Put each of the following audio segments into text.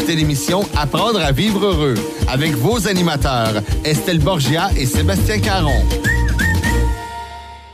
écoutez l'émission Apprendre à vivre heureux avec vos animateurs Estelle Borgia et Sébastien Caron.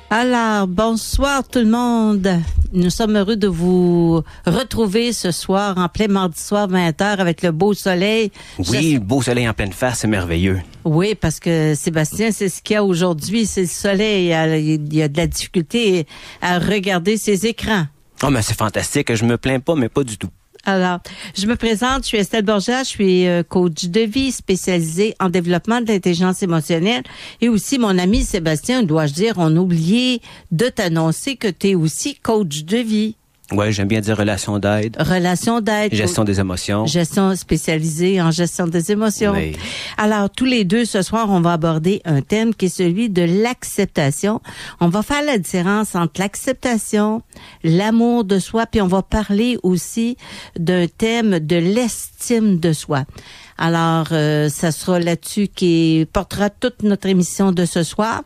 Alors, bonsoir tout le monde. Nous sommes heureux de vous retrouver ce soir, en plein mardi soir, 20h, avec le beau soleil. Oui, beau soleil en pleine face, c'est merveilleux. Oui, parce que Sébastien, c'est ce qu'il y a aujourd'hui, c'est le soleil. Il y a de la difficulté à regarder ses écrans. Oh, mais c'est fantastique, je me plains pas, mais pas du tout. Alors, je me présente, je suis Estelle Borgia, je suis coach de vie spécialisée en développement de l'intelligence émotionnelle et aussi mon ami Sébastien, dois-je dire, on a oublié de t'annoncer que tu es aussi coach de vie. Ouais, j'aime bien dire relation d'aide. Relation d'aide. Gestion des émotions. Gestion spécialisée en gestion des émotions. Oui. Alors, tous les deux, ce soir, on va aborder un thème qui est celui de l'acceptation. On va faire la différence entre l'acceptation, l'amour de soi, puis on va parler aussi d'un thème de l'estime de soi. Alors, ça sera là-dessus qui portera toute notre émission de ce soir.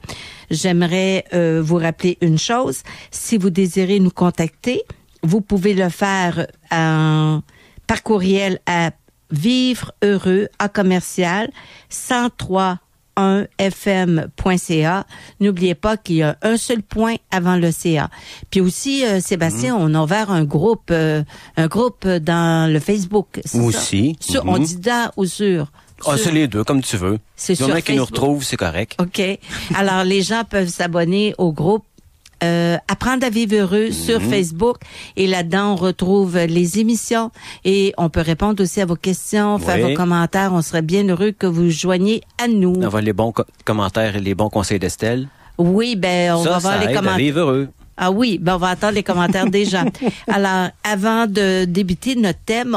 J'aimerais vous rappeler une chose. Si vous désirez nous contacter, vous pouvez le faire par courriel à vivreheureux@1031fm.ca. N'oubliez pas qu'il y a un seul point avant le CA. Puis aussi, Sébastien, on a ouvert un groupe dans le Facebook. Aussi. Ça? On dit dans ou sur? Ah, c'est les deux, comme tu veux. C'est sur Il y en a qui nous Facebook. retrouvent, c'est correct. OK. Alors, les gens peuvent s'abonner au groupe Apprendre à vivre heureux sur Facebook. Et là-dedans, on retrouve les émissions et on peut répondre aussi à vos questions, faire vos commentaires. On serait bien heureux que vous joigniez à nous. On va voir les bons commentaires et les bons conseils d'Estelle. Oui, on va voir les commentaires. commentaires. Vivre heureux. Ah oui, on va attendre les commentaires des gens. Alors, avant de débuter notre thème,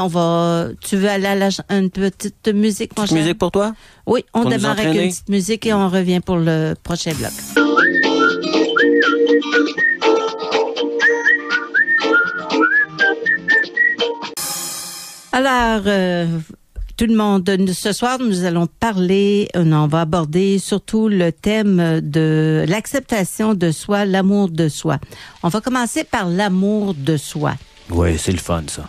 tu veux aller à une petite musique, mon cher? Musique pour toi? Oui, on Pour nous démarre avec entraîner? une petite musique et on revient pour le prochain bloc. Alors, tout le monde, ce soir, nous allons parler, on va aborder surtout le thème de l'acceptation de soi, l'amour de soi. On va commencer par l'amour de soi. Oui, c'est le fun, ça.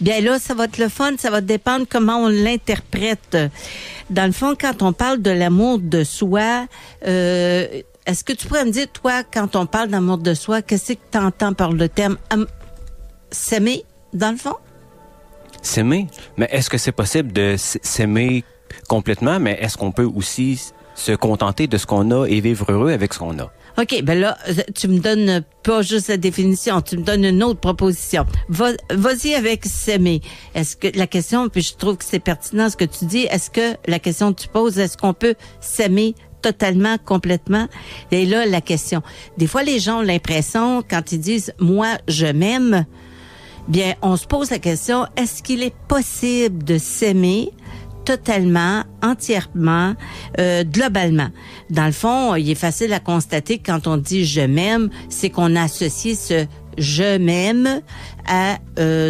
Bien là, ça va être le fun, ça va dépendre comment on l'interprète. Dans le fond, quand on parle de l'amour de soi, est-ce que tu pourrais me dire, toi, quand on parle d'amour de soi, qu'est-ce que tu entends par le terme s'aimer, dans le fond? S'aimer? Mais est-ce que c'est possible de s'aimer complètement, mais est-ce qu'on peut aussi se contenter de ce qu'on a et vivre heureux avec ce qu'on a? OK, ben là, tu me donnes pas juste la définition, tu me donnes une autre proposition. Vas-y avec s'aimer. Est-ce que la question, puis je trouve que c'est pertinent ce que tu dis, est-ce que la question que tu poses, est-ce qu'on peut s'aimer totalement, complètement? Et là, la question. Des fois, les gens ont l'impression, quand ils disent « moi, je m'aime », bien, on se pose la question, est-ce qu'il est possible de s'aimer totalement, entièrement, globalement? Dans le fond, il est facile à constater que quand on dit « je m'aime », c'est qu'on a associé ce « je m'aime » à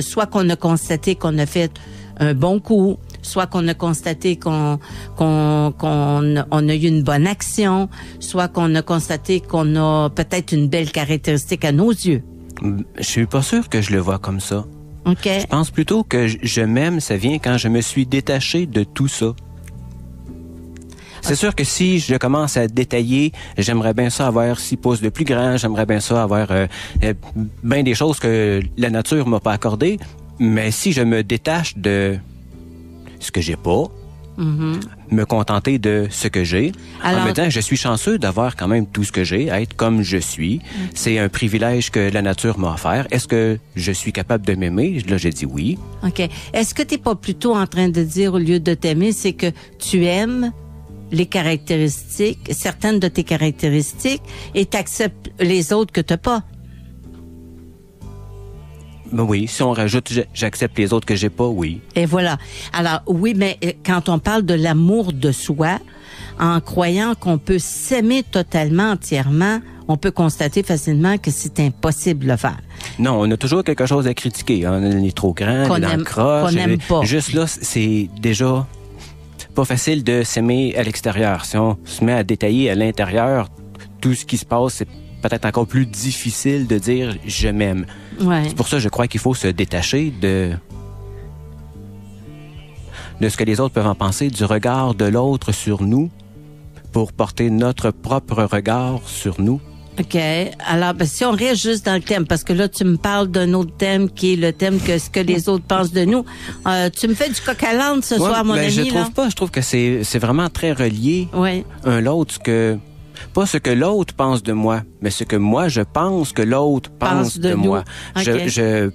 soit qu'on a constaté qu'on a fait un bon coup, soit qu'on a constaté qu'on a eu une bonne action, soit qu'on a constaté qu'on a peut-être une belle caractéristique à nos yeux. Je suis pas sûr que je le vois comme ça. OK. Je pense plutôt que je m'aime, ça vient quand je me suis détaché de tout ça. C'est sûr que si je commence à détailler, j'aimerais bien ça avoir 6 pouces de plus grand, j'aimerais bien ça avoir bien des choses que la nature m'a pas accordées, mais si je me détache de ce que j'ai pas, me contenter de ce que j'ai. Alors, en me disant, je suis chanceux d'avoir quand même tout ce que j'ai, être comme je suis. C'est un privilège que la nature m'a offert. Est-ce que je suis capable de m'aimer? Là, j'ai dit oui. OK. Est-ce que tu n'es pas plutôt en train de dire, au lieu de t'aimer, c'est que tu aimes les caractéristiques, certaines de tes caractéristiques, et tu acceptes les autres que tu n'as pas? Ben oui, si on rajoute j'accepte les autres que j'ai pas, oui. Et voilà. Alors, oui, mais quand on parle de l'amour de soi, en croyant qu'on peut s'aimer totalement, entièrement, on peut constater facilement que c'est impossible de le faire. Non, on a toujours quelque chose à critiquer. On est trop grand, on est dans le croche. Qu'on n'aime pas. Juste là, c'est déjà pas facile de s'aimer à l'extérieur. Si on se met à détailler à l'intérieur, tout ce qui se passe, c'est peut-être encore plus difficile de dire « je m'aime ». Ouais. C'est pour ça que je crois qu'il faut se détacher de de ce que les autres peuvent en penser, du regard de l'autre sur nous, pour porter notre propre regard sur nous. OK. Alors, si on reste juste dans le thème, parce que là, tu me parles d'un autre thème qui est le thème que ce que les autres pensent de nous. Tu me fais du coq à l'âne ce soir, mon ami. Je trouve pas. Je trouve que c'est vraiment très relié un l'autre, pas ce que l'autre pense de moi, mais ce que moi, je pense que l'autre pense de moi. Okay.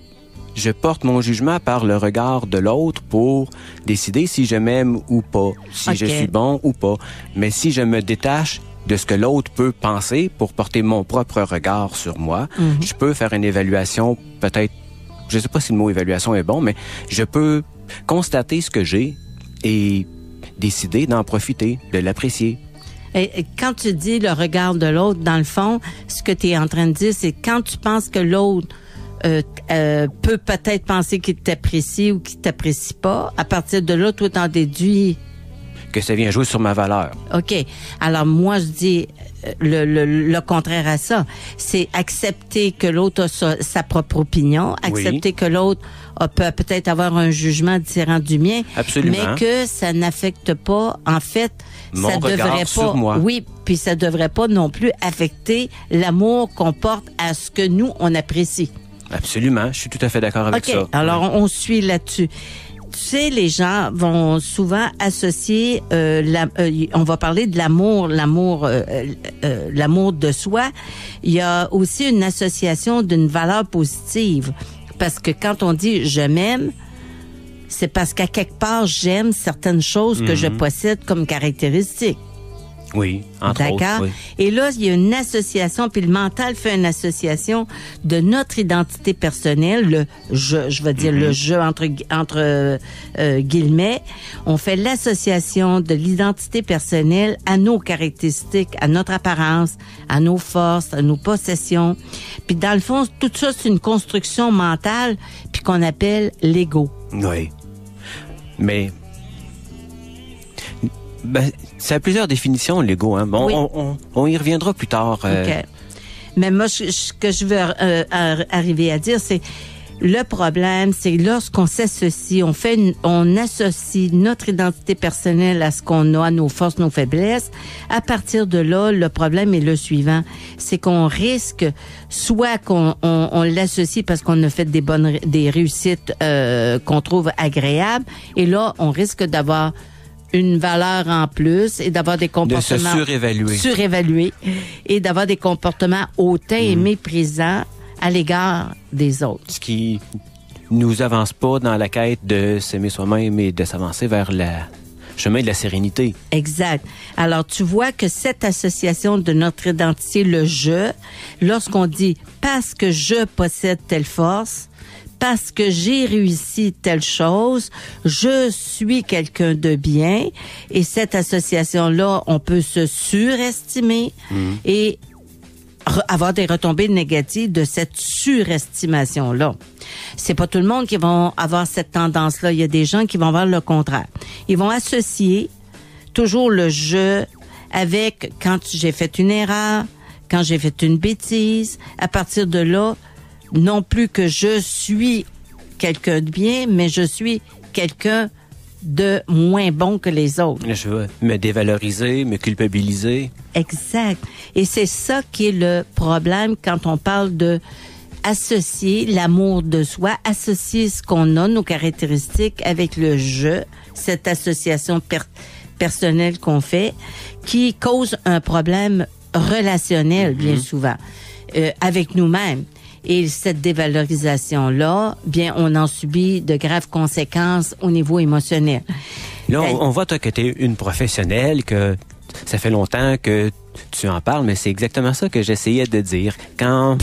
Je porte mon jugement par le regard de l'autre pour décider si je m'aime ou pas, si je suis bon ou pas. Mais si je me détache de ce que l'autre peut penser pour porter mon propre regard sur moi, je peux faire une évaluation, peut-être, je sais pas si le mot évaluation est bon, mais je peux constater ce que j'ai et décider d'en profiter, de l'apprécier. Et quand tu dis le regard de l'autre, dans le fond, ce que tu es en train de dire, c'est quand tu penses que l'autre peut peut-être penser qu'il t'apprécie ou qu'il t'apprécie pas, à partir de là, toi, t'en déduis que ça vient jouer sur ma valeur. OK. Alors, moi, je dis le contraire à ça. C'est accepter que l'autre a sa propre opinion, accepter que l'autre peut peut-être avoir un jugement différent du mien. Absolument. Mais que ça n'affecte pas, en fait, mon ça regard devrait pas, sur moi. Oui, puis ça devrait pas non plus affecter l'amour qu'on porte à ce que nous, on apprécie. Absolument. Je suis tout à fait d'accord avec ça. Alors, on suit là-dessus. Tu sais, les gens vont souvent associer, on va parler de l'amour de soi. Il y a aussi une association d'une valeur positive. Parce que quand on dit « je m'aime », c'est parce qu'à quelque part, j'aime certaines choses que je possède comme caractéristiques. Oui, entre autres. D'accord? Oui. Et là, il y a une association, puis le mental fait une association de notre identité personnelle, le je vais dire le je entre guillemets. On fait l'association de l'identité personnelle à nos caractéristiques, à notre apparence, à nos forces, à nos possessions. Puis dans le fond, tout ça, c'est une construction mentale, puis qu'on appelle l'ego. Oui. Mais... ça a plusieurs définitions, l'ego. Hein? Bon, oui. on y reviendra plus tard. OK. Mais moi, ce que je veux arriver à dire, c'est le problème, c'est lorsqu'on s'associe, on associe notre identité personnelle à ce qu'on a, nos forces, nos faiblesses. À partir de là, le problème est le suivant. C'est qu'on risque, soit qu'on l'associe parce qu'on a fait des réussites qu'on trouve agréables, et là, on risque d'avoir une valeur en plus et d'avoir des comportements... De se surévaluer et d'avoir des comportements hautains et méprisants à l'égard des autres. Ce qui nous avance pas dans la quête de s'aimer soi-même et de s'avancer vers le chemin de la sérénité. Exact. Alors, tu vois que cette association de notre identité, le « je », lorsqu'on dit « parce que je possède telle force », parce que j'ai réussi telle chose, je suis quelqu'un de bien, et cette association-là, on peut se surestimer et avoir des retombées négatives de cette surestimation-là. C'est pas tout le monde qui va avoir cette tendance-là. Il y a des gens qui vont avoir le contraire. Ils vont associer toujours le « je » avec quand j'ai fait une erreur, quand j'ai fait une bêtise. À partir de là, non plus que je suis quelqu'un de bien, mais je suis quelqu'un de moins bon que les autres. Je veux me dévaloriser, me culpabiliser. Exact. Et c'est ça qui est le problème quand on parle de associer l'amour de soi, associer ce qu'on a, nos caractéristiques avec le « je », cette association personnelle qu'on fait, qui cause un problème relationnel, bien souvent, avec nous-mêmes. Et cette dévalorisation-là, bien, on en subit de graves conséquences au niveau émotionnel. Là, on voit, toi, que tu es une professionnelle, que ça fait longtemps que tu en parles, mais c'est exactement ça que j'essayais de dire. Quand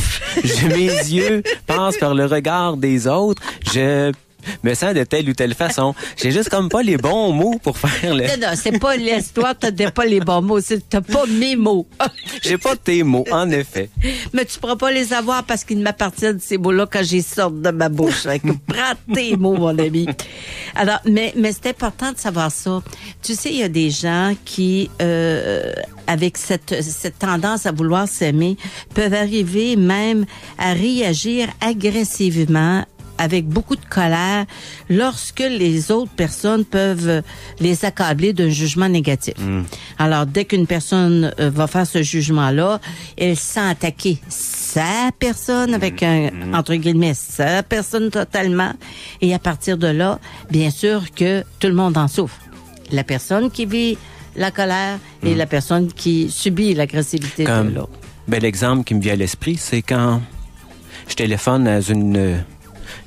mes yeux passent par le regard des autres, je me sens de telle ou telle façon. J'ai juste comme pas les bons mots pour faire le... Non, c'est pas l'histoire, t'as pas les bons mots, t'as pas mes mots. J'ai pas tes mots, en effet. Mais tu pourras pas les avoir parce qu'ils m'appartiennent, ces mots-là, quand j'y sortent de ma bouche. Prends tes mots, mon ami. Alors, mais c'est important de savoir ça. Tu sais, il y a des gens qui, avec cette tendance à vouloir s'aimer, peuvent arriver même à réagir agressivement avec beaucoup de colère lorsque les autres personnes peuvent les accabler d'un jugement négatif. Alors, dès qu'une personne va faire ce jugement-là, elle sent attaquer sa personne avec entre guillemets, sa personne totalement. Et à partir de là, bien sûr que tout le monde en souffre. La personne qui vit la colère et la personne qui subit l'agressivité de l'autre. L'exemple qui me vient à l'esprit, c'est quand je téléphone à une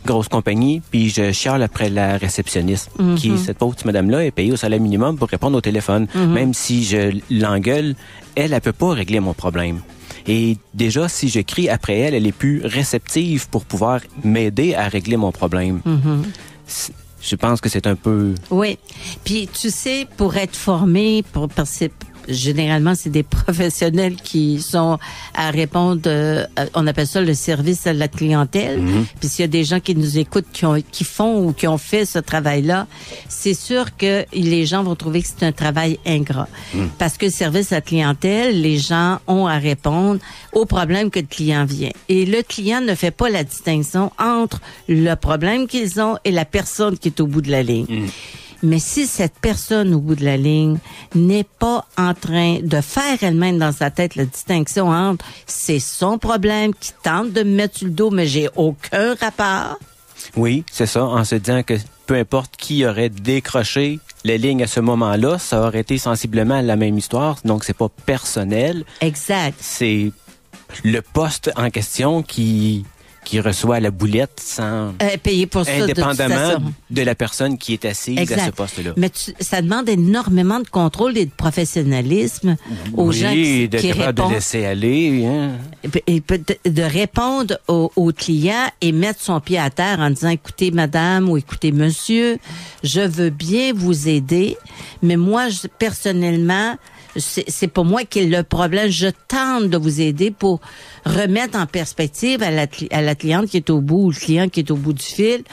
grosse compagnie, puis je chiale après la réceptionniste, qui, cette pauvre madame-là, est payée au salaire minimum pour répondre au téléphone. Même si je l'engueule, elle peut pas régler mon problème. Et déjà, si je crie après elle, elle est plus réceptive pour pouvoir m'aider à régler mon problème. Je pense que c'est un peu... Oui. Puis, tu sais, pour être formé, parce que généralement, c'est des professionnels qui sont à répondre, on appelle ça le service à la clientèle. Puis s'il y a des gens qui nous écoutent, qui font ou qui ont fait ce travail-là, c'est sûr que les gens vont trouver que c'est un travail ingrat. Parce que le service à la clientèle, les gens ont à répondre aux problèmes que le client vient. Et le client ne fait pas la distinction entre le problème qu'ils ont et la personne qui est au bout de la ligne. Mais si cette personne au bout de la ligne n'est pas en train de faire elle-même dans sa tête la distinction entre c'est son problème qui tente de me mettre sur le dos, mais j'ai aucun rapport. Oui, c'est ça, en se disant que peu importe qui aurait décroché les lignes à ce moment-là, ça aurait été sensiblement la même histoire, donc c'est pas personnel. Exact. C'est le poste en question qui reçoit la boulette sans payer pour ça, indépendamment de la personne qui est assise à ce poste-là. Mais ça demande énormément de contrôle et de professionnalisme aux gens qui répondent. De laisser aller. Hein. Et de répondre au client et mettre son pied à terre en disant, écoutez madame ou écoutez monsieur, je veux bien vous aider, mais moi, personnellement, c'est pas moi qui ai le problème. Je tente de vous aider pour remettre en perspective à la cliente qui est au bout, ou le client qui est au bout du fil,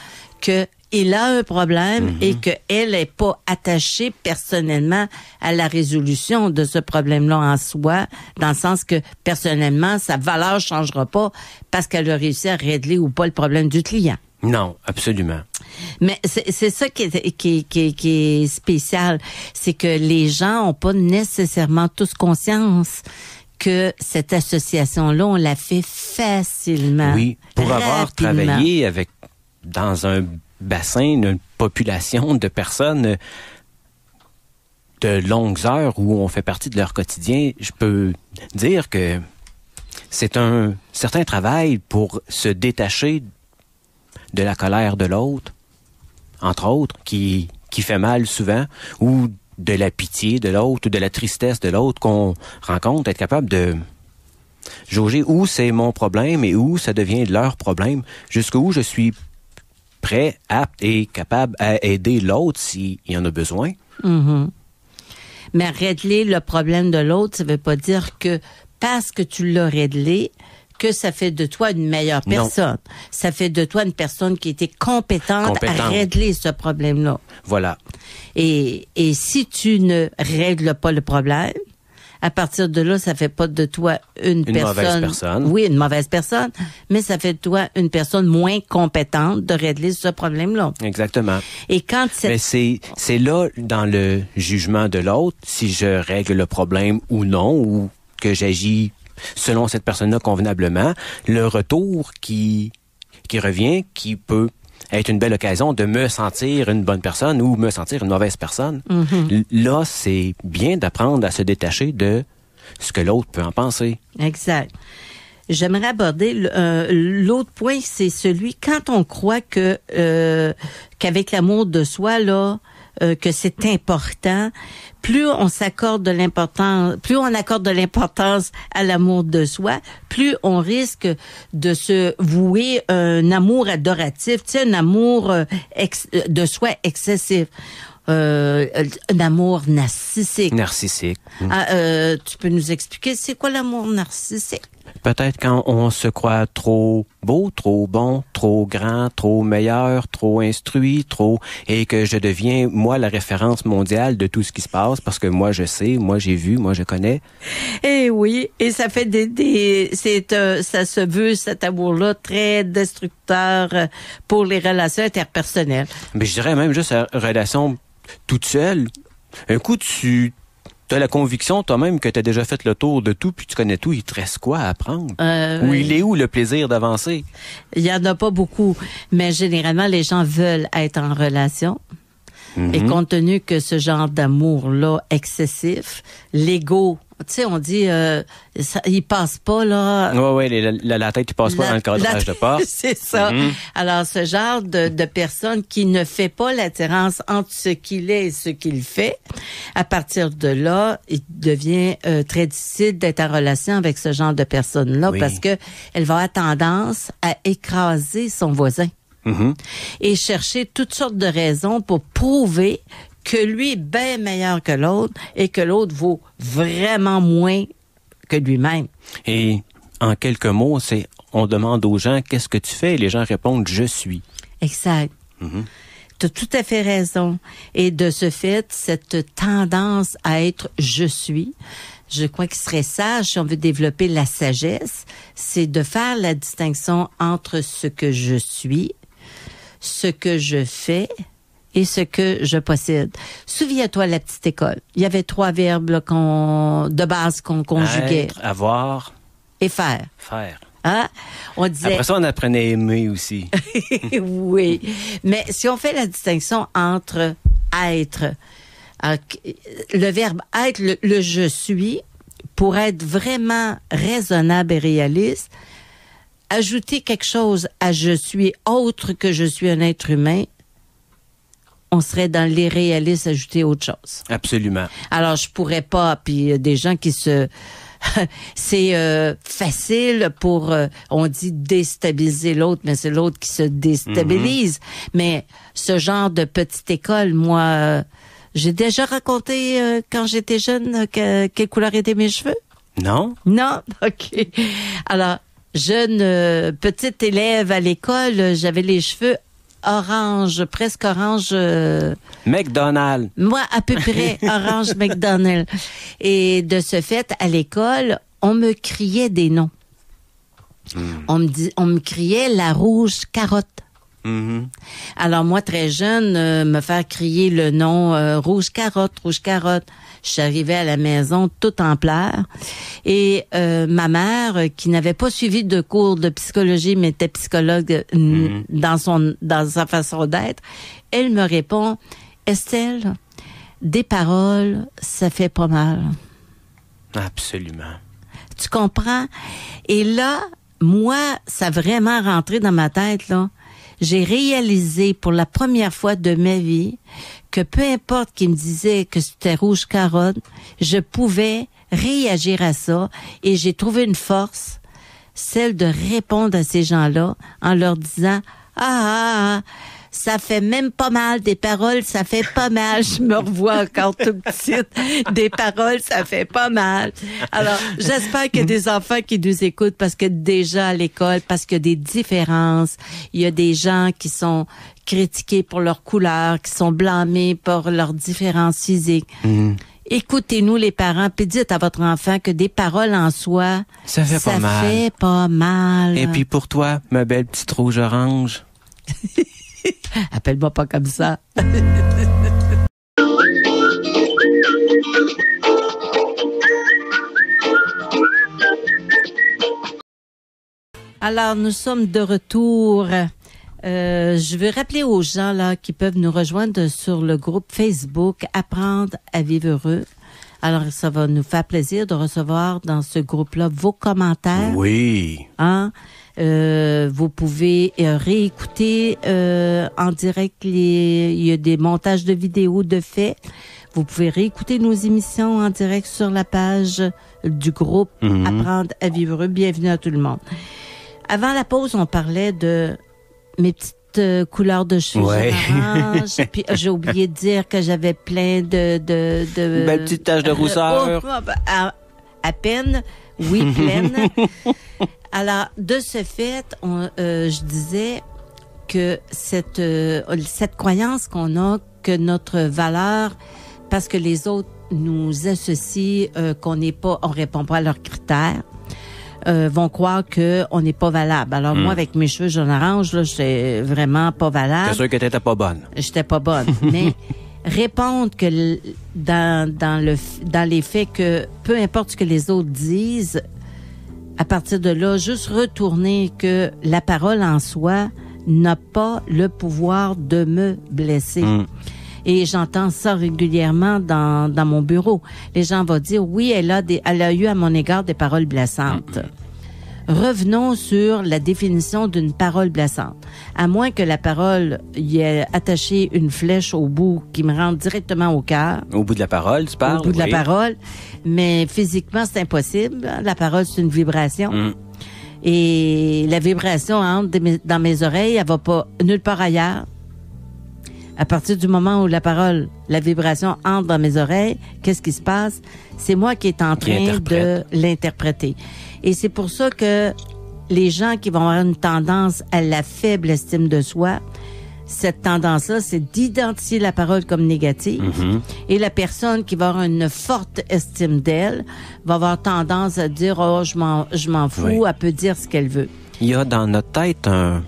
que il a un problème et qu'elle n'est pas attachée personnellement à la résolution de ce problème-là en soi, dans le sens que personnellement, sa valeur changera pas parce qu'elle a réussi à régler ou pas le problème du client. Non, absolument. Mais c'est ça qui est spécial, c'est que les gens ont pas nécessairement tous conscience que cette association-là, on la fait facilement. Oui, pour avoir travaillé dans un bassin, une population de personnes de longues heures où on fait partie de leur quotidien, je peux dire que c'est un certain travail pour se détacher de la colère de l'autre, entre autres, qui fait mal souvent, ou de la pitié de l'autre, ou de la tristesse de l'autre qu'on rencontre, être capable de jauger où c'est mon problème et où ça devient leur problème, jusqu'où je suis prêt, apte et capable à aider l'autre s'il y en a besoin. Mais régler le problème de l'autre, ça veut pas dire que parce que tu l'as réglé, que ça fait de toi une meilleure personne. Non. Ça fait de toi une personne qui était compétente à régler ce problème-là. Voilà. Et si tu ne règles pas le problème, à partir de là, ça fait pas de toi une mauvaise personne. Oui, une mauvaise personne, mais ça fait de toi une personne moins compétente de régler ce problème-là. Exactement. Et quand mais c'est là, dans le jugement de l'autre, si je règle le problème ou non, ou que j'agis selon cette personne-là convenablement, le retour qui revient, qui peut être une belle occasion de me sentir une bonne personne ou me sentir une mauvaise personne. Là, c'est bien d'apprendre à se détacher de ce que l'autre peut en penser. Exact. J'aimerais aborder l'autre point, c'est celui quand on croit que qu'avec l'amour de soi là, que c'est important, plus on accorde de l'importance à l'amour de soi, plus on risque de se vouer un amour adoratif, tu sais, un amour de soi excessif. Un amour narcissique. Narcissique. Tu peux nous expliquer c'est quoi l'amour narcissique? Peut-être quand on se croit trop beau, trop bon, trop grand, trop meilleur, trop instruit, et que je deviens, moi, la référence mondiale de tout ce qui se passe parce que moi, je sais, moi, j'ai vu, moi, je connais. Eh oui, et ça fait ça se veut, cet amour-là, très destructeur pour les relations interpersonnelles. Mais je dirais même juste la relation toute seule. Un coup, tu as la conviction toi-même que tu as déjà fait le tour de tout, puis tu connais tout, il te reste quoi à apprendre? Ou il est où le plaisir d'avancer? Il y en a pas beaucoup, mais généralement, les gens veulent être en relation. Et compte tenu que ce genre d'amour-là excessif, l'ego, tu sais, on dit, il passe pas, là. Oui, la tête, il passe pas dans le cadrage de porte. C'est ça. Alors, ce genre de personne qui ne fait pas l'attirance entre ce qu'il est et ce qu'il fait, à partir de là, il devient très difficile d'être en relation avec ce genre de personne-là parce que elle va avoir tendance à écraser son voisin. Et chercher toutes sortes de raisons pour prouver que lui est bien meilleur que l'autre et que l'autre vaut vraiment moins que lui-même. Et en quelques mots, on demande aux gens qu'est-ce que tu fais et les gens répondent je suis. Exact. Tu as tout à fait raison. Et de ce fait, cette tendance à être je suis, je crois qu'il serait sage, si on veut développer la sagesse, c'est de faire la distinction entre ce que je suis, ce que je fais et ce que je possède. Souviens-toi la petite école. Il y avait 3 verbes là, de base qu'on conjuguait. Être, avoir et faire. Faire. Hein? On disait... Après ça, on apprenait à aimer aussi. Oui. Mais si on fait la distinction entre être, le verbe être, le je suis, pour être vraiment raisonnable et réaliste, ajouter quelque chose à je suis autre que je suis un être humain, on serait dans l'irréaliste ajouter autre chose. Absolument. Alors, je pourrais pas, puis des gens qui se... c'est facile pour, on dit déstabiliser l'autre, mais c'est l'autre qui se déstabilise. Mais ce genre de petite école, moi, j'ai déjà raconté quand j'étais jeune quelle couleur étaient mes cheveux? Non? Non? OK. Alors, jeune petite élève à l'école, j'avais les cheveux orange, presque orange. McDonald's. Moi, à peu près orange McDonald's. Et de ce fait, à l'école, on me criait des noms. On me criait la rouge carotte. Alors moi, très jeune, me faire crier le nom rouge carotte. Je suis arrivée à la maison toute en pleurs. Et ma mère, qui n'avait pas suivi de cours de psychologie, mais était psychologue dans sa façon d'être, elle me répond, Estelle, des paroles, ça fait pas mal. Absolument. Tu comprends? Et là, moi, ça a vraiment rentré dans ma tête, là. J'ai réalisé pour la première fois de ma vie que peu importe qui me disait que c'était rouge carotte, je pouvais réagir à ça et j'ai trouvé une force, celle de répondre à ces gens-là en leur disant ça fait même pas mal, des paroles, ça fait pas mal. Je me revois encore tout petite. Des paroles, ça fait pas mal. Alors, j'espère qu'il y a des enfants qui nous écoutent parce que déjà à l'école, parce qu'il y a des différences, il y a des gens qui sont critiqués pour leur couleur, qui sont blâmés pour leurs différences physiques. Écoutez-nous les parents, puis dites à votre enfant que des paroles en soi, ça fait pas mal. Et puis pour toi, ma belle petite rouge-orange. Appelle-moi pas comme ça. Alors, nous sommes de retour. Je veux rappeler aux gens là qui peuvent nous rejoindre sur le groupe Facebook Apprendre à vivre heureux. Alors, ça va nous faire plaisir de recevoir dans ce groupe-là vos commentaires. Oui. Hein? Vous pouvez réécouter en direct, il y a des montages de vidéos de faits. Vous pouvez réécouter nos émissions en direct sur la page du groupe Apprendre à vivre heureux. Bienvenue à tout le monde. Avant la pause, on parlait de mes petites couleurs de cheveux orange. Puis j'ai oublié de dire que j'avais plein de belle petite tache de rousseur. À peine, oui, pleine. Alors, de ce fait, je disais que cette croyance qu'on a que notre valeur, parce que les autres nous associent on répond pas à leurs critères, vont croire que on n'est pas valable. Alors moi, avec mes cheveux jaune orange, là, j'étais vraiment pas valable. C'est sûr que t'étais pas bonne. J'étais pas bonne, mais répondre que dans les faits que peu importe ce que les autres disent, à partir de là, juste retourner que la parole en soi n'a pas le pouvoir de me blesser. Et j'entends ça régulièrement dans mon bureau. Les gens vont dire, oui, elle a eu à mon égard des paroles blessantes. Revenons sur la définition d'une parole blessante. À moins que la parole y ait attaché une flèche au bout qui me rentre directement au cœur. Au bout de la parole, tu parles? Au bout de la parole. Mais physiquement, c'est impossible. La parole, c'est une vibration. Et la vibration entre dans mes oreilles, elle va pas nulle part ailleurs. À partir du moment où la vibration entre dans mes oreilles, qu'est-ce qui se passe? C'est moi qui est en train de l'interpréter. Et c'est pour ça que les gens qui vont avoir une tendance à la faible estime de soi, cette tendance-là, c'est d'identifier la parole comme négative. Et la personne qui va avoir une forte estime d'elle va avoir tendance à dire « Oh, je m'en fous », elle peut dire ce qu'elle veut. Il y a dans notre tête un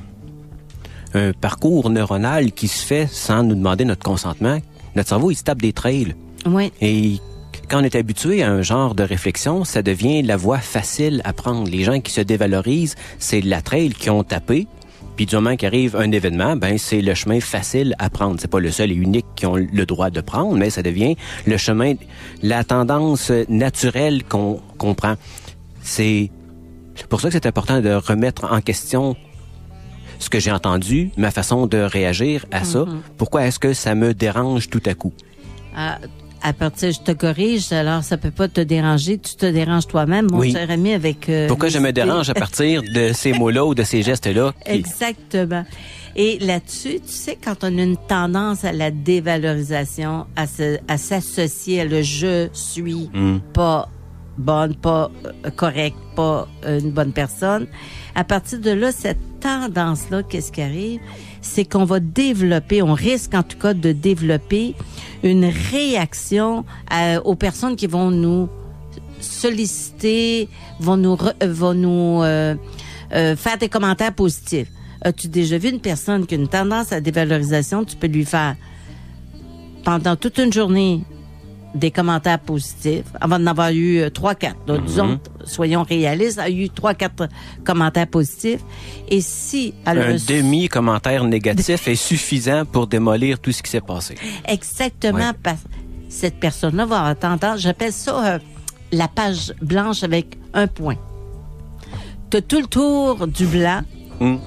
parcours neuronal qui se fait sans nous demander notre consentement. Notre cerveau, il se tape des trails. Oui. Et quand on est habitué à un genre de réflexion, ça devient la voie facile à prendre. Les gens qui se dévalorisent, c'est la trail qui ont tapé. Puis du moment qu'arrive un événement, c'est le chemin facile à prendre. C'est pas le seul et unique qui ont le droit de prendre, mais ça devient le chemin, la tendance naturelle qu'on prend. C'est pour ça que c'est important de remettre en question ce que j'ai entendu, ma façon de réagir à ça. Pourquoi est-ce que ça me dérange tout à coup? À partir, je te corrige, alors ça peut pas te déranger, tu te déranges toi-même, mon cher ami, avec... Pourquoi je me dérange à partir de ces mots-là ou de ces gestes-là? Exactement. Et là-dessus, tu sais, quand on a une tendance à la dévalorisation, à s'associer à le « je suis pas bonne, pas correcte, pas une bonne personne », à partir de là, cette tendance-là, qu'est-ce qui arrive? C'est qu'on va développer, on risque en tout cas de développer une réaction aux personnes qui vont nous solliciter, vont nous faire des commentaires positifs. As-tu déjà vu une personne qui a une tendance à la dévalorisation? Tu peux lui faire pendant toute une journée des commentaires positifs, avant d'en avoir eu 3-4. Disons, soyons réalistes, a eu 3-4 commentaires positifs. Et si... Un demi-commentaire négatif est suffisant pour démolir tout ce qui s'est passé. Exactement. Cette personne-là va avoir tendance, j'appelle ça la page blanche avec un point. Tu as tout le tour du blanc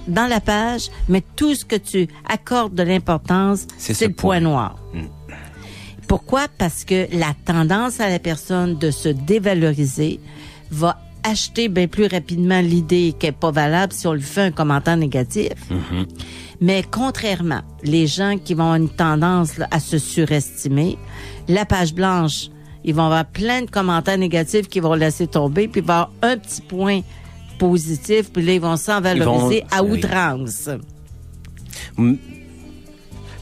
dans la page, mais tout ce que tu accordes de l'importance, c'est le point noir. Pourquoi? Parce que la tendance à la personne de se dévaloriser va acheter bien plus rapidement l'idée qu'elle n'est pas valable si on lui fait un commentaire négatif. Mais contrairement, les gens qui vont avoir une tendance à se surestimer, la page blanche, ils vont avoir plein de commentaires négatifs qu'ils vont laisser tomber, puis il va y avoir un petit point positif, puis là, ils vont s'en valoriser à outrance.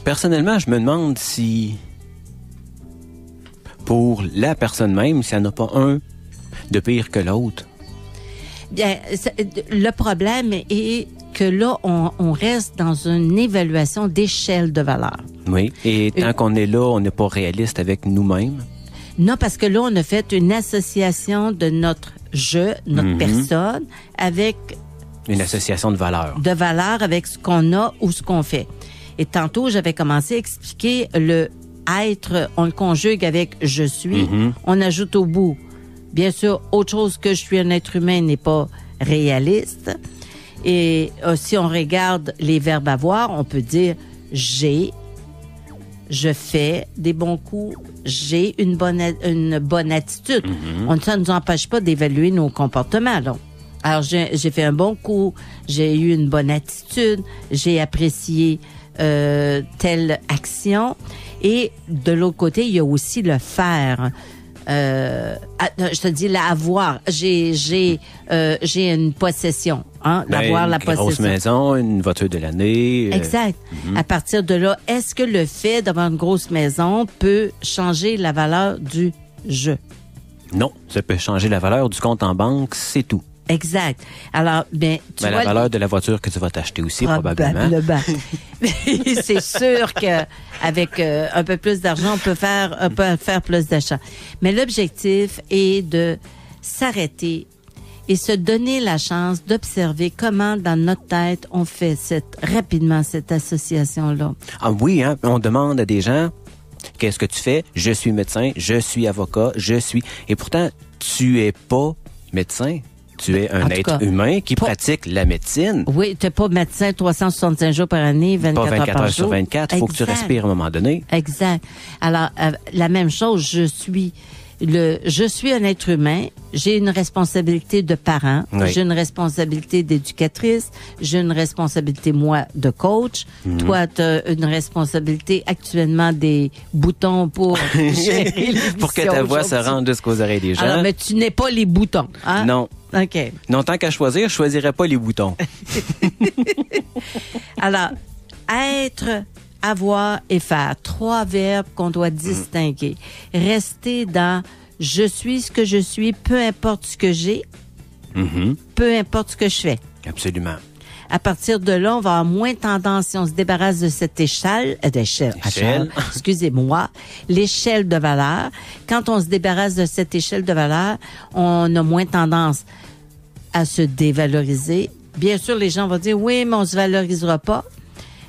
Personnellement, je me demande si... pour la personne même, s'il n'y en a pas un de pire que l'autre. Bien, le problème est que là, on reste dans une évaluation d'échelle de valeur. Oui, et tant qu'on est là, on n'est pas réaliste avec nous-mêmes. Non, parce que là, on a fait une association de notre je, notre personne, avec... Une association de valeurs. De valeurs avec ce qu'on a ou ce qu'on fait. Et tantôt, j'avais commencé à expliquer le être, on le conjugue avec « je suis », on ajoute au bout. Bien sûr, autre chose que je suis un être humain n'est pas réaliste. Et si on regarde les verbes avoir, on peut dire « j'ai », « je fais des bons coups »,« j'ai une bonne attitude ». Ça ne nous empêche pas d'évaluer nos comportements. Donc. Alors, j'ai fait un bon coup, j'ai eu une bonne attitude, j'ai apprécié telle action. Et de l'autre côté, il y a aussi le faire. je te dis l'avoir. J'ai une possession, hein, d'avoir la possession. Une grosse maison, une voiture de l'année. Exact. À partir de là, est-ce que le fait d'avoir une grosse maison peut changer la valeur du je? Non, ça peut changer la valeur du compte en banque, c'est tout. Exact. Alors, tu vois, la valeur de la voiture que tu vas t'acheter aussi, probablement. C'est sûr qu'avec un peu plus d'argent, on peut faire plus d'achats. Mais l'objectif est de s'arrêter et se donner la chance d'observer comment, dans notre tête, on fait rapidement cette association-là. Ah oui, hein? On demande à des gens, qu'est-ce que tu fais? Je suis médecin, je suis avocat, Et pourtant, tu es pas médecin. Tu es un être humain qui pratique la médecine. Oui, tu n'es pas médecin 365 jours par année, 24 heures par jour. Pas 24 heures sur 24, il faut que tu respires à un moment donné. Exact. Alors, la même chose, je suis un être humain, j'ai une responsabilité de parent, j'ai une responsabilité d'éducatrice, j'ai une responsabilité, moi, de coach. Toi, tu as une responsabilité actuellement des boutons pour gérer pour que ta voix se rende jusqu'aux oreilles des gens. Alors, mais tu n'es pas les boutons, hein? Non. OK. Non, tant qu'à choisir, je choisirais pas les boutons. Alors, être, avoir et faire. 3 verbes qu'on doit distinguer. Rester dans « je suis ce que je suis, peu importe ce que j'ai, peu importe ce que je fais ». Absolument. À partir de là, on va avoir moins tendance, si on se débarrasse de cette échelle, excusez-moi, l'échelle de valeur. Quand on se débarrasse de cette échelle de valeur, on a moins tendance à se dévaloriser. Bien sûr, les gens vont dire, oui, mais on se valorisera pas.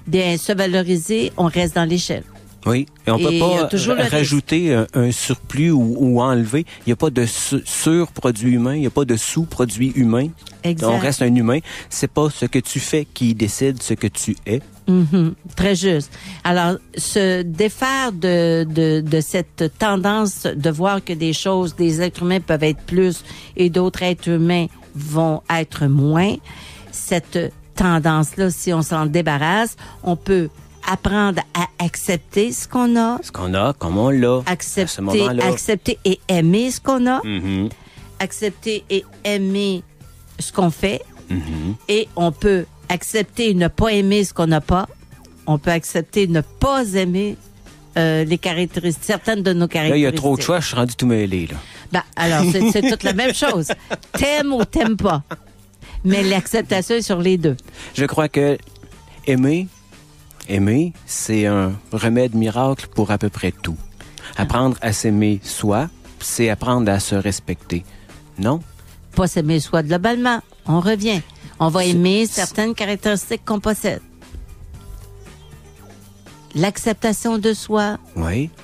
Bien, se valoriser, on reste dans l'échelle. Oui, et on peut pas rajouter un surplus ou enlever. Il n'y a pas de surproduit humain, il n'y a pas de sous-produit humain. Exact. On reste un humain. C'est pas ce que tu fais qui décide ce que tu es. Très juste. Alors, se défaire de cette tendance de voir que des êtres humains peuvent être plus et d'autres êtres humains vont être moins, cette tendance-là, si on s'en débarrasse, on peut apprendre à accepter ce qu'on a. Ce qu'on a, comme on l'a. Accepter et aimer ce qu'on a. Accepter et aimer ce qu'on fait. Et on peut accepter et ne pas aimer ce qu'on n'a pas. On peut accepter et ne pas aimer certaines de nos caractéristiques. Là, il y a trop de choix, je suis rendu tout mêlé, là. Alors, c'est toute la même chose. T'aimes ou t'aimes pas. Mais l'acceptation est sur les deux. Je crois que aimer, c'est un remède miracle pour à peu près tout. Apprendre à s'aimer soi, c'est apprendre à se respecter. Non? Pas s'aimer soi globalement. On revient. On va aimer certaines caractéristiques qu'on possède. L'acceptation de soi,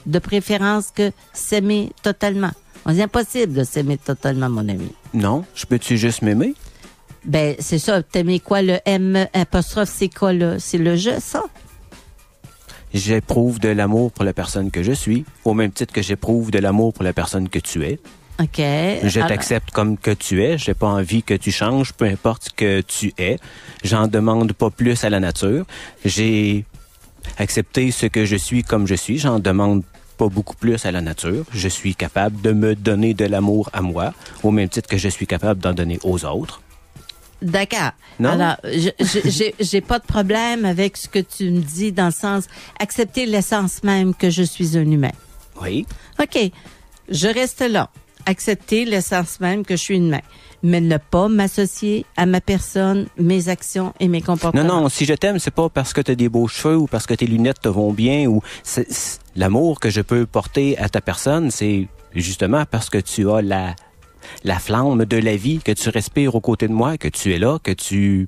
de préférence que s'aimer totalement. C'est impossible de s'aimer totalement, mon ami. Non, je peux-tu juste m'aimer? Ben, c'est ça. T'aimer quoi? Le M apostrophe, c'est quoi, là? C'est le je, ça? J'éprouve de l'amour pour la personne que je suis, au même titre que j'éprouve de l'amour pour la personne que tu es. OK. Je t'accepte comme que tu es. J'ai pas envie que tu changes, peu importe ce que tu es. J'en demande pas plus à la nature. J'ai accepté ce que je suis comme je suis. J'en demande pas beaucoup plus à la nature. Je suis capable de me donner de l'amour à moi, au même titre que je suis capable d'en donner aux autres. D'accord. Non? Alors, j'ai pas de problème avec ce que tu me dis dans le sens accepter l'essence même que je suis un humain. Oui. OK. Je reste là. Accepter l'essence même que je suis humain. Mais ne pas m'associer à ma personne, mes actions et mes comportements. Non, si je t'aime, c'est pas parce que tu as des beaux cheveux ou parce que tes lunettes te vont bien ou l'amour que je peux porter à ta personne, c'est justement parce que tu as la flamme de la vie, que tu respires aux côtés de moi, que tu es là, que tu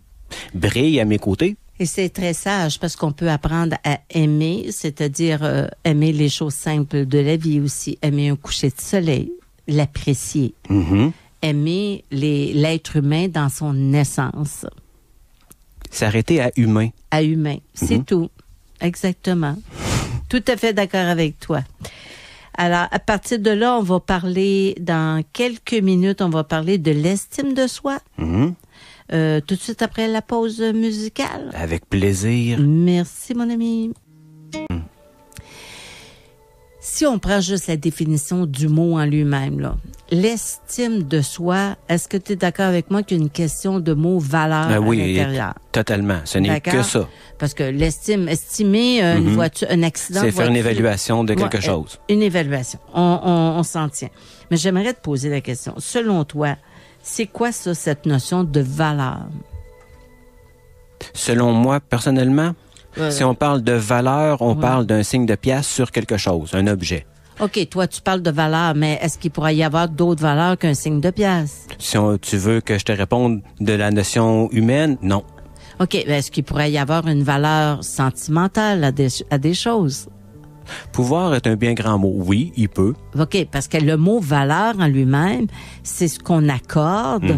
brilles à mes côtés. Et c'est très sage parce qu'on peut apprendre à aimer, c'est-à-dire aimer les choses simples de la vie aussi, aimer un coucher de soleil, l'apprécier, aimer l'être humain dans son essence. S'arrêter à humain. À humain, c'est tout. Exactement. Tout à fait d'accord avec toi. Alors, à partir de là, on va parler, dans quelques minutes, on va parler de l'estime de soi. Tout de suite après la pause musicale. Avec plaisir. Merci, mon ami. Si on prend juste la définition du mot en lui-même, là, l'estime de soi, est-ce que tu es d'accord avec moi qu'il y a une question de mot valeur à l'intérieur? Totalement. Ce n'est que ça. Parce que estimer une voiture, un accident de voiture, c'est faire une évaluation de quelque chose. Une évaluation. On s'en tient. Mais j'aimerais te poser la question. Selon toi, c'est quoi ça, cette notion de valeur? Selon moi, personnellement, si on parle de valeur, on parle d'un signe de pièce sur quelque chose, un objet. OK, toi, tu parles de valeur, mais est-ce qu'il pourrait y avoir d'autres valeurs qu'un signe de pièce? Si tu veux que je te réponde de la notion humaine, non. OK, mais est-ce qu'il pourrait y avoir une valeur sentimentale à des choses? Pouvoir est un bien grand mot. Oui, il peut. OK, parce que le mot valeur en lui-même, c'est ce qu'on accorde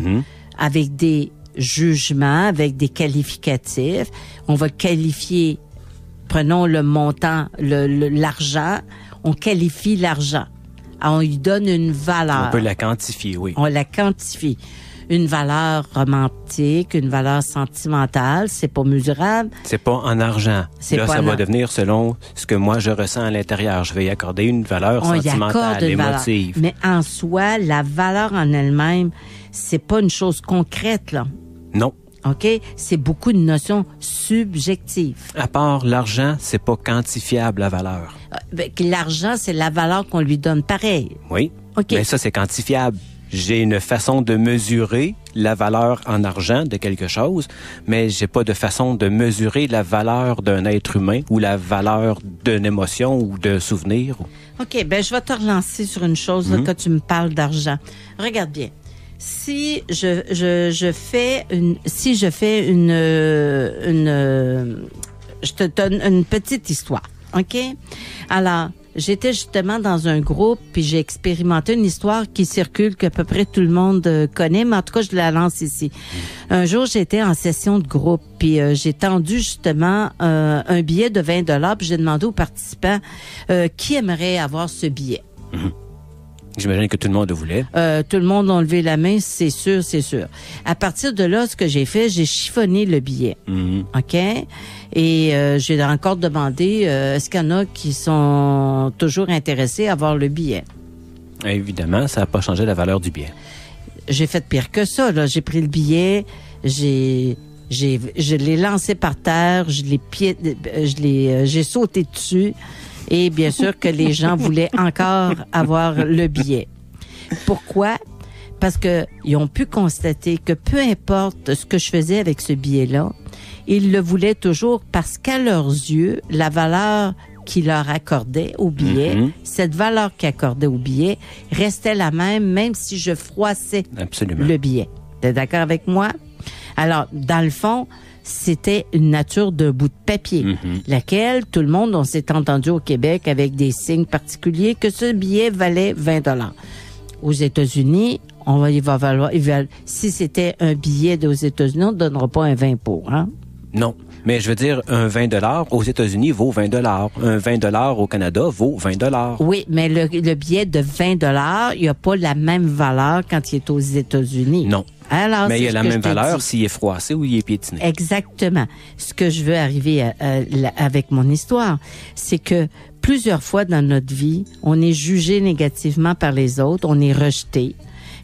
avec des jugements, avec des qualificatifs. On va qualifier, prenons le montant, l'argent, on qualifie l'argent. Alors, on lui donne une valeur. On peut la quantifier, oui. On la quantifie. Une valeur romantique, une valeur sentimentale, c'est pas mesurable. C'est pas en argent. Là, ça va devenir selon ce que moi je ressens à l'intérieur. Je vais y accorder une valeur sentimentale, émotive. Mais en soi, la valeur en elle-même, c'est pas une chose concrète, là. Non. OK? C'est beaucoup de notions subjectives. À part l'argent, c'est pas quantifiable, la valeur. L'argent, c'est la valeur qu'on lui donne pareil. Oui. OK. Mais ça, c'est quantifiable. J'ai une façon de mesurer la valeur en argent de quelque chose, mais j'ai pas de façon de mesurer la valeur d'un être humain ou la valeur d'une émotion ou d'un souvenir. OK, ben je vais te relancer sur une chose là, quand tu me parles d'argent. Regarde bien. Si je fais une je te donne une petite histoire. OK? Alors, j'étais justement dans un groupe, puis j'ai expérimenté une histoire qui circule, qu'à peu près tout le monde connaît, mais en tout cas, je la lance ici. Un jour, j'étais en session de groupe, puis j'ai tendu justement un billet de 20 $, puis j'ai demandé aux participants qui aimerait avoir ce billet. J'imagine que tout le monde le voulait. Tout le monde a levé la main, c'est sûr, c'est sûr. À partir de là, ce que j'ai fait, j'ai chiffonné le billet. OK? Et j'ai encore demandé, est-ce qu'il y en a qui sont toujours intéressés à avoir le billet? Évidemment, ça n'a pas changé la valeur du billet. J'ai fait pire que ça, là. J'ai pris le billet, je l'ai lancé par terre, j'ai sauté dessus. Et bien sûr que les gens voulaient encore avoir le billet. Pourquoi? Parce que ils ont pu constater que peu importe ce que je faisais avec ce billet-là, ils le voulaient toujours parce qu'à leurs yeux, la valeur qu'ils leur accordaient au billet, cette valeur qu'ils accordaient au billet restait la même si je froissais le billet. T'es d'accord avec moi? Alors, dans le fond, c'était une nature de bout de papier, laquelle tout le monde, on s'est entendu au Québec avec des signes particuliers que ce billet valait 20 $. Aux États-Unis, si c'était un billet aux États-Unis, on ne donnera pas un 20 pour, hein? Non. Mais je veux dire, un 20 $ aux États-Unis vaut 20 $. Un 20 $ au Canada vaut 20 $. Oui, mais le billet de 20 $, il n'a pas la même valeur quand il est aux États-Unis. Non. Alors, mais il a la même valeur s'il est froissé ou il est piétiné. Exactement. Ce que je veux arriver avec mon histoire, c'est que plusieurs fois dans notre vie, on est jugé négativement par les autres, on est rejeté.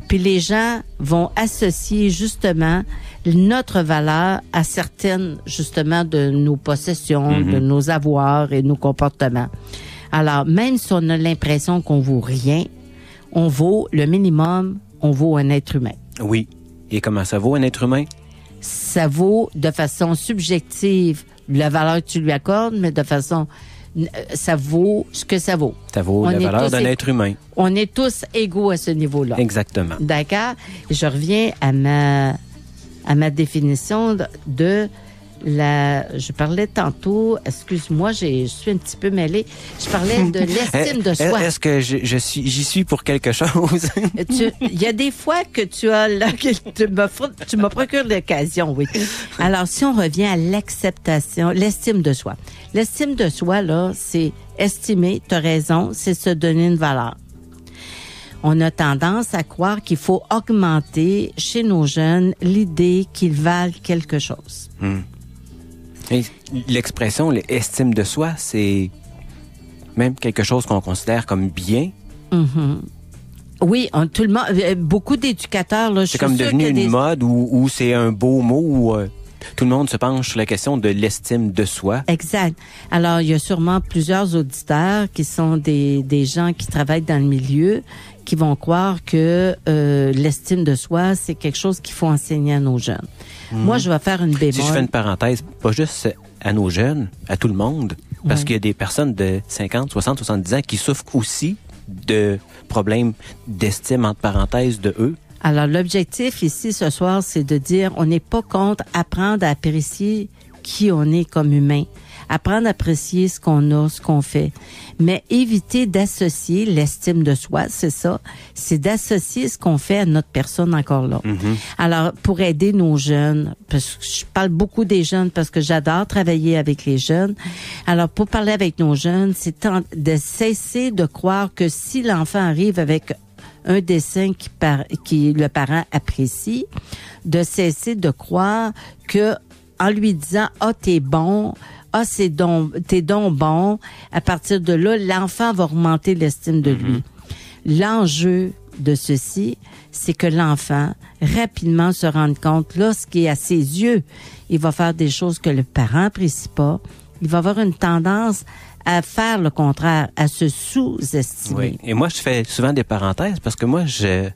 Puis les gens vont associer justement notre valeur à certaines, justement, de nos possessions, de nos avoirs et nos comportements. Alors, même si on a l'impression qu'on vaut rien, on vaut le minimum, on vaut un être humain. Oui. Et comment ça vaut un être humain? Ça vaut de façon subjective la valeur que tu lui accordes, mais de façon... ça vaut ce que ça vaut. Ça vaut la valeur d'un être humain. On est tous égaux à ce niveau-là. Exactement. D'accord? Je reviens à ma définition de je parlais tantôt, excuse-moi, je suis un petit peu mêlée. Je parlais de l'estime de soi. Est-ce que j'y suis pour quelque chose? Il y a des fois que tu me procures l'occasion, oui. Alors, si on revient à l'acceptation, l'estime de soi. L'estime de soi, là, c'est estimer, t'as raison, c'est se donner une valeur. On a tendance à croire qu'il faut augmenter chez nos jeunes l'idée qu'ils valent quelque chose. Et l'expression, l'estime de soi, c'est même quelque chose qu'on considère comme bien. Oui, tout le monde, beaucoup d'éducateurs, là, je C'est suis comme sûre devenu qu'il y a une mode où c'est un beau mot où tout le monde se penche sur la question de l'estime de soi. Exact. Alors, il y a sûrement plusieurs auditeurs qui sont des gens qui travaillent dans le milieu, qui vont croire que l'estime de soi, c'est quelque chose qu'il faut enseigner à nos jeunes. Moi, je vais faire une bémol. Si je fais une parenthèse, pas juste à nos jeunes, à tout le monde, parce qu'il y a des personnes de 50, 60, 70 ans qui souffrent aussi de problèmes d'estime, entre parenthèses, de eux. Alors, l'objectif ici, ce soir, c'est de dire, on n'est pas contre apprendre à apprécier qui on est comme humain. Apprendre à apprécier ce qu'on a, ce qu'on fait. Mais éviter d'associer l'estime de soi, c'est ça. C'est d'associer ce qu'on fait à notre personne encore là. Alors, pour aider nos jeunes, parce que je parle beaucoup des jeunes parce que j'adore travailler avec les jeunes. Alors, pour parler avec nos jeunes, c'est de cesser de croire que si l'enfant arrive avec un dessin qui le parent apprécie, de cesser de croire que en lui disant « Ah, t'es bon », « Ah, t'es donc bon », à partir de là, l'enfant va augmenter l'estime de lui. L'enjeu de ceci, c'est que l'enfant rapidement se rende compte, lorsqu'il est à ses yeux, il va faire des choses que le parent n'apprécie pas. Il va avoir une tendance à faire le contraire, à se sous-estimer. Oui. Et moi, je fais souvent des parenthèses parce que moi, j'ai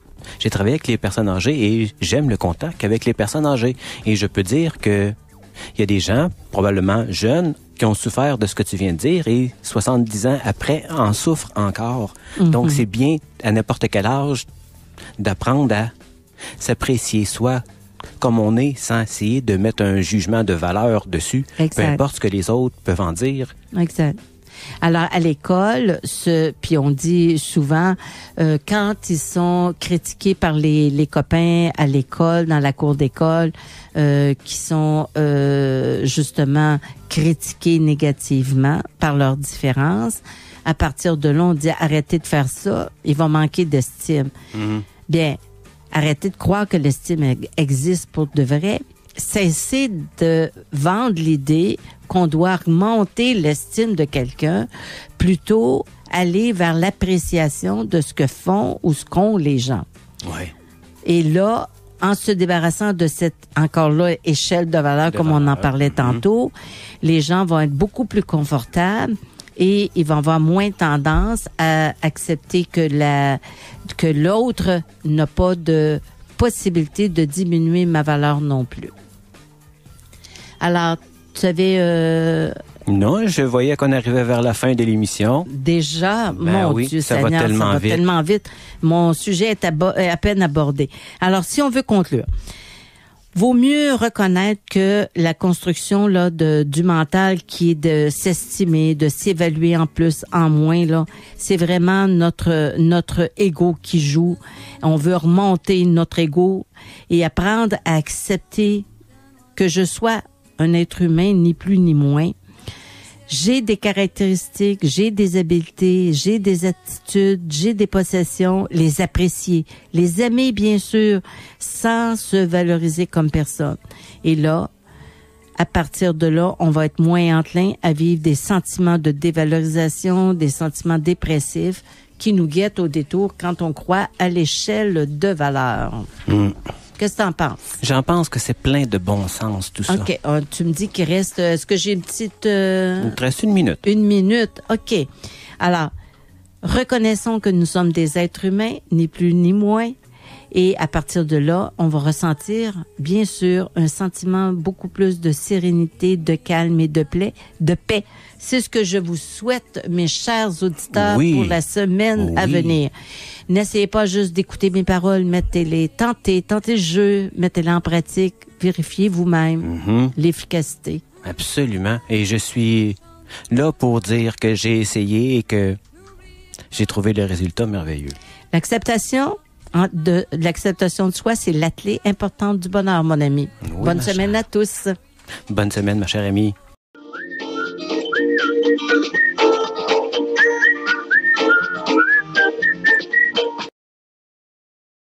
travaillé avec les personnes âgées et j'aime le contact avec les personnes âgées. Et je peux dire que il y a des gens, probablement jeunes, qui ont souffert de ce que tu viens de dire et 70 ans après en souffrent encore. Donc, c'est bien, à n'importe quel âge, d'apprendre à s'apprécier soi comme on est sans essayer de mettre un jugement de valeur dessus. Exact. Peu importe ce que les autres peuvent en dire. Exact. Alors, à l'école, puis on dit souvent, quand ils sont critiqués par les copains à l'école, dans la cour d'école, qui sont justement critiqués négativement par leurs différences, à partir de là, on dit arrêtez de faire ça, ils vont manquer d'estime. Bien, arrêtez de croire que l'estime existe pour de vrai. Cessez de vendre l'idée qu'on doit augmenter l'estime de quelqu'un, plutôt aller vers l'appréciation de ce que font ou ce qu'ont les gens. Ouais. Et là, en se débarrassant de cette, encore là, échelle de valeur, comme on en parlait tantôt, les gens vont être beaucoup plus confortables et ils vont avoir moins tendance à accepter que l'autre n'a pas de possibilité de diminuer ma valeur non plus. Alors, tu avais... Non, je voyais qu'on arrivait vers la fin de l'émission. Déjà, Ben mon oui, Dieu ça Seigneur, va tellement vite. tellement vite. Mon sujet est à peine abordé. Alors, si on veut conclure, vaut mieux reconnaître que la construction là du mental qui est de s'estimer, de s'évaluer en plus, en moins là, c'est vraiment notre ego qui joue. On veut remonter notre ego et apprendre à accepter que je sois un être humain, ni plus ni moins. J'ai des caractéristiques, j'ai des habiletés, j'ai des attitudes, j'ai des possessions, les apprécier, les aimer bien sûr, sans se valoriser comme personne. Et là, à partir de là, on va être moins enclin à vivre des sentiments de dévalorisation, des sentiments dépressifs qui nous guettent au détour quand on croit à l'échelle de valeur. Qu'est-ce que tu en penses? J'en pense que c'est plein de bon sens, tout ça. OK. Tu me dis qu'il reste... Est-ce que j'ai une petite... Il te reste 1 minute. 1 minute. OK. Alors, reconnaissons que nous sommes des êtres humains, ni plus ni moins. Et à partir de là, on va ressentir, bien sûr, un sentiment beaucoup plus de sérénité, de calme et de paix. C'est ce que je vous souhaite, mes chers auditeurs, pour la semaine à venir. N'essayez pas juste d'écouter mes paroles, tentez le jeu, mettez-les en pratique, vérifiez vous-même l'efficacité. Absolument. Et je suis là pour dire que j'ai essayé et que j'ai trouvé le résultat merveilleux. L'acceptation de soi, c'est la clé importante du bonheur, mon ami. Oui, Bonne semaine à tous. Bonne semaine, ma chère amie.